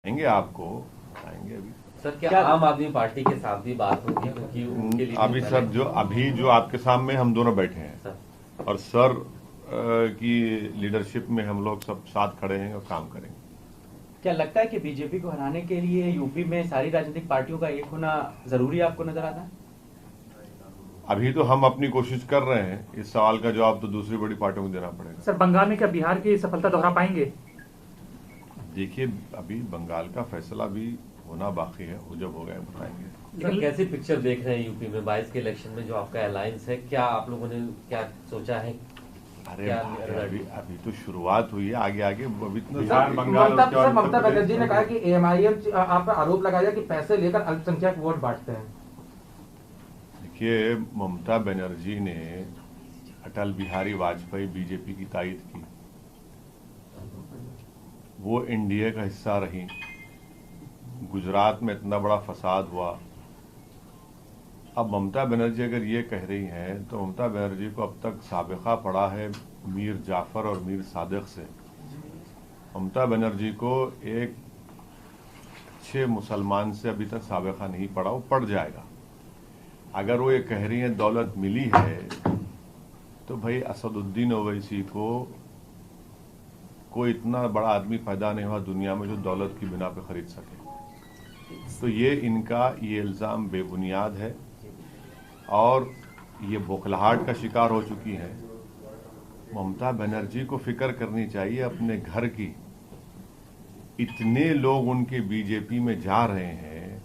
आएंगे आपको बताएंगे अभी। सर क्या आम आदमी पार्टी के साथ भी बात होगी, क्योंकि उनके लिए अभी सर जो आपके सामने हम दोनों बैठे हैं सर और सर की लीडरशिप में हम लोग सब साथ खड़े हैं और काम करेंगे। क्या लगता है कि बीजेपी को हराने के लिए यूपी में सारी राजनीतिक पार्टियों का एक होना जरूरी आपको नजर आता है? अभी तो हम अपनी कोशिश कर रहे हैं, इस सवाल का जवाब तो दूसरी बड़ी पार्टियों को देना पड़ेगा। सर बंगाल में क्या बिहार की सफलता दोहरा पाएंगे? देखिए अभी बंगाल का फैसला भी होना बाकी है, वो जब हो गया बताएंगे। सर कैसी पिक्चर देख रहे हैं यूपी में 22 के इलेक्शन में जो आपका अलायंस है, क्या आप लोगों ने क्या सोचा है? अरे अभी तो शुरुआत हुई है, आगे आगे अभी ममता बनर्जी ने कहा कि एएमआईएम आप पर आरोप लगाया कि पैसे लेकर अल्पसंख्यक वोट बांटते हैं। देखिए ममता बनर्जी ने अटल बिहारी वाजपेयी बीजेपी की तायद की, वो एनडीए का हिस्सा रही। गुजरात में इतना बड़ा फसाद हुआ। अब ममता बनर्जी अगर ये कह रही हैं तो ममता बनर्जी को अब तक साबिका पड़ा है मीर जाफर और मीर सादिक से। ममता बनर्जी को एक अच्छे मुसलमान से अभी तक साबिका नहीं पड़ा, वो पड़ जाएगा। अगर वो ये कह रही हैं दौलत मिली है तो भाई असदुद्दीन ओवैसी को कोई इतना बड़ा आदमी पैदा नहीं हुआ दुनिया में जो दौलत की बिना पे खरीद सके। तो ये इनका ये इल्ज़ाम बेबुनियाद है और ये बौखलाहट का शिकार हो चुकी है। ममता बनर्जी को फिक्र करनी चाहिए अपने घर की। इतने लोग उनके बीजेपी में जा रहे हैं,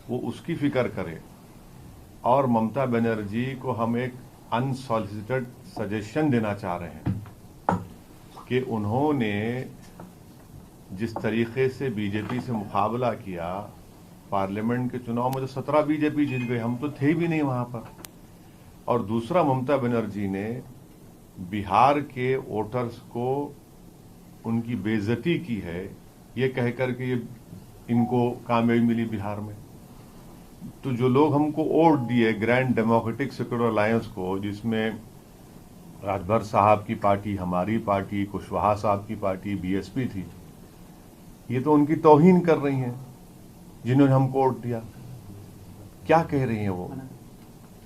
वो उसकी फिक्र करे। और ममता बनर्जी को हम एक अनसॉलिसिटेड सजेशन देना चाह रहे हैं कि उन्होंने जिस तरीके से बीजेपी से मुकाबला किया पार्लियामेंट के चुनाव में, तो 17 बीजेपी जीत गई, हम तो थे भी नहीं वहां पर। और दूसरा, ममता बनर्जी ने बिहार के वोटर्स को उनकी बेइज्जती की है, ये कहकर के ये इनको कामयाबी मिली बिहार में। तो जो लोग हमको वोट दिए ग्रैंड डेमोक्रेटिक सेक्युलर अलायंस को, जिसमें राजभर साहब की पार्टी, हमारी पार्टी, कुशवाहा साहब की पार्टी, बीएसपी थी, ये तो उनकी तौहीन कर रही हैं जिन्होंने हमको वोट दिया। क्या कह रही हैं वो?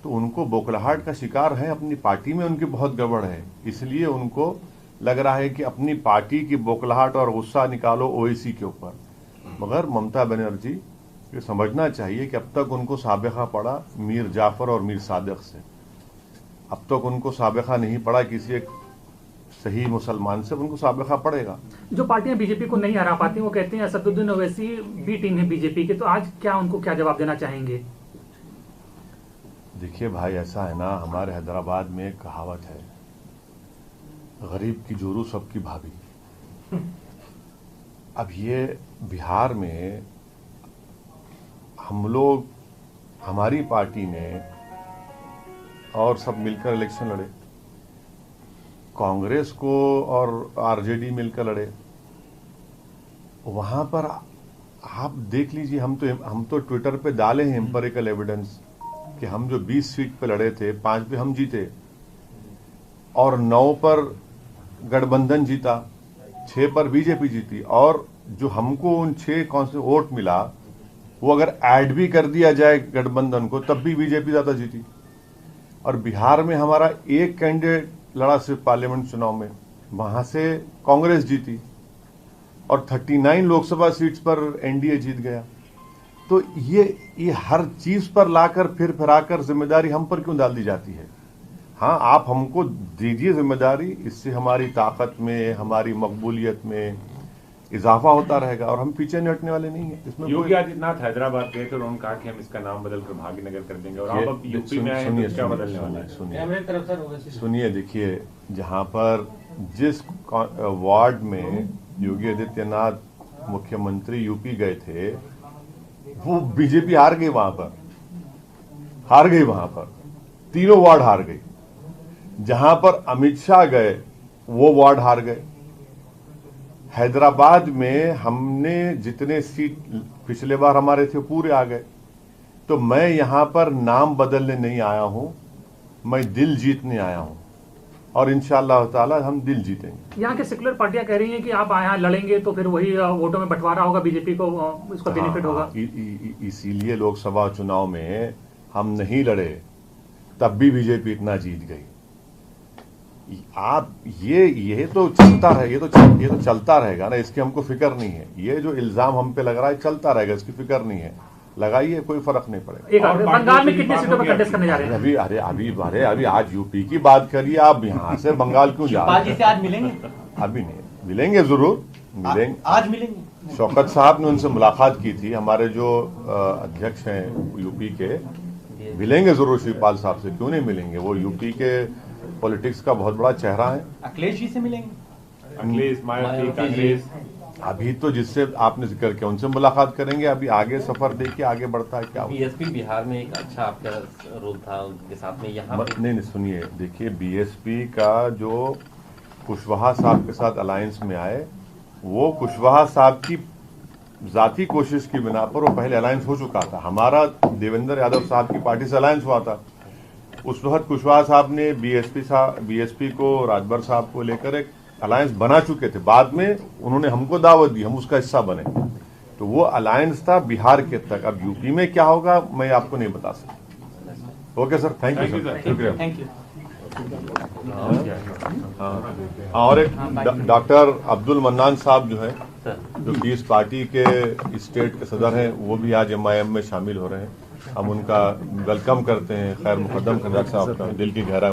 तो उनको बौखलाहट का शिकार है, अपनी पार्टी में उनकी बहुत गड़बड़ है, इसलिए उनको लग रहा है कि अपनी पार्टी की बौखलाहट और गुस्सा निकालो ओवैसी के ऊपर। मगर ममता बनर्जी ये समझना चाहिए कि अब तक उनको साबिका पड़ा मीर जाफर और मीर सादिक से, अब तक उनको साबिका नहीं पड़ा किसी एक सही मुसलमान से, उनको साबिका पड़ेगा। जो पार्टियां बीजेपी को नहीं हरा पाती वो कहते हैं असदुद्दीन ओवैसी बी टीम है बीजेपी के, तो आज क्या उनको क्या जवाब देना चाहेंगे? देखिए भाई, ऐसा है ना, हमारे हैदराबाद में एक कहावत है, गरीब की जोरू सबकी भाभी। अब ये बिहार में हम लोग, हमारी पार्टी ने और सब मिलकर इलेक्शन लड़े, कांग्रेस को और आरजेडी मिलकर लड़े। वहां पर आप देख लीजिए, हम तो ट्विटर पे डाले हैं एम्पिरिकल एविडेंस कि हम जो 20 सीट पे लड़े थे 5 पे हम जीते और 9 पर गठबंधन जीता, 6 पर बीजेपी जीती। और जो हमको उन 6 कौन से वोट मिला, वो अगर ऐड भी कर दिया जाए गठबंधन को तब भी बीजेपी ज्यादा जीती। और बिहार में हमारा एक कैंडिडेट लड़ा सिर्फ पार्लियामेंट चुनाव में, वहां से कांग्रेस जीती और 39 लोकसभा सीट्स पर एनडीए जीत गया। तो ये हर चीज पर लाकर फिर आकर जिम्मेदारी हम पर क्यों डाल दी जाती है? हाँ, आप हमको दीजिए जिम्मेदारी, इससे हमारी ताकत में, हमारी मकबूलियत में इजाफा होता रहेगा और हम पीछे नहीं हटने वाले नहीं है। इसमें योगी आदित्यनाथ हैदराबाद गए थे और उन्होंने कहा कि हम इसका नाम बदलकर भाग्यनगर कर देंगे, और आप अब यूपी में आए हैं तो क्या बदलने वाला है? सुनिए, देखिए, जहां पर जिस वार्ड में योगी आदित्यनाथ मुख्यमंत्री यूपी गए थे, वो बीजेपी हार गई, वहां पर तीनों वार्ड हार गई। जहां पर अमित शाह गए वो वार्ड हार गए। हैदराबाद में हमने जितने सीट पिछले बार हमारे थे पूरे आ गए। तो मैं यहां पर नाम बदलने नहीं आया हूं, मैं दिल जीतने आया हूं। और इंशाअल्लाह ताला हम दिल जीतेंगे। यहाँ के सेकुलर पार्टियां कह रही हैं कि आप यहाँ लड़ेंगे तो फिर वही वोटों में बंटवारा होगा, बीजेपी को इसका बेनिफिट होगा। इसीलिए लोकसभा चुनाव में हम नहीं लड़े, तब भी बीजेपी इतना जीत गई। आप ये तो चलता रहे, ये तो चलता रहेगा ना, इसकी हमको फिक्र नहीं है। ये जो इल्जाम हम पे लग रहा है चलता रहेगा, इसकी फिक्र नहीं है, लगाइए, कोई फर्क नहीं पड़ेगा। बंगाल में कितनी सीटों पर कंटेस्ट करने जा रहे हैं? अभी आज यूपी की बात करिए आप, यहाँ से बंगाल क्यों जा रहे हैं? से आज मिलेंगे? अभी नहीं, मिलेंगे, जरूर मिलेंगे। आज मिलेंगे? शौकत साहब ने उनसे मुलाकात की थी, हमारे जो अध्यक्ष हैं यूपी के, मिलेंगे जरूर शिवपाल साहब से, क्यों नहीं मिलेंगे? वो यूपी के पॉलिटिक्स का बहुत बड़ा चेहरा है। अखिलेश जी से मिलेंगे? अखिलेश, मायावती, कांग्रेस, अभी तो जिससे आपने जिक्र किया उनसे मुलाकात करेंगे, अभी आगे सफर देखिए आगे बढ़ता है क्या। बीएसपी बिहार में एक अच्छा आपका रोल था उनके साथ में, यहाँ नहीं सुनिए, देखिए बीएसपी का जो कुशवाहा साहब के साथ अलायंस में आए, वो कुशवाहा साहब की जाती कोशिश की बिना पर वो पहले अलायंस हो चुका था। हमारा देवेंद्र यादव साहब की पार्टी से अलायंस हुआ था। उस वक्त कुशवाहा साहब ने बीएसपी को, राजभर साहब को लेकर एक अलायंस बना चुके थे। बाद में उन्होंने हमको दावत दी, हम उसका हिस्सा बने, तो वो अलायंस था बिहार के तक। अब यूपी में क्या होगा मैं आपको नहीं बता सकता। Okay sir, thank you sir, शुक्रिया। Thank you. और एक डॉक्टर अब्दुल मन्नान साहब जो है, जो कि इस पार्टी के स्टेट के सदर हैं, वो भी आज MIM में शामिल हो रहे हैं। हम उनका वेलकम करते हैं, खैर मुकद्दम करते हैं, डॉक्टर साहब का दिल की गहरा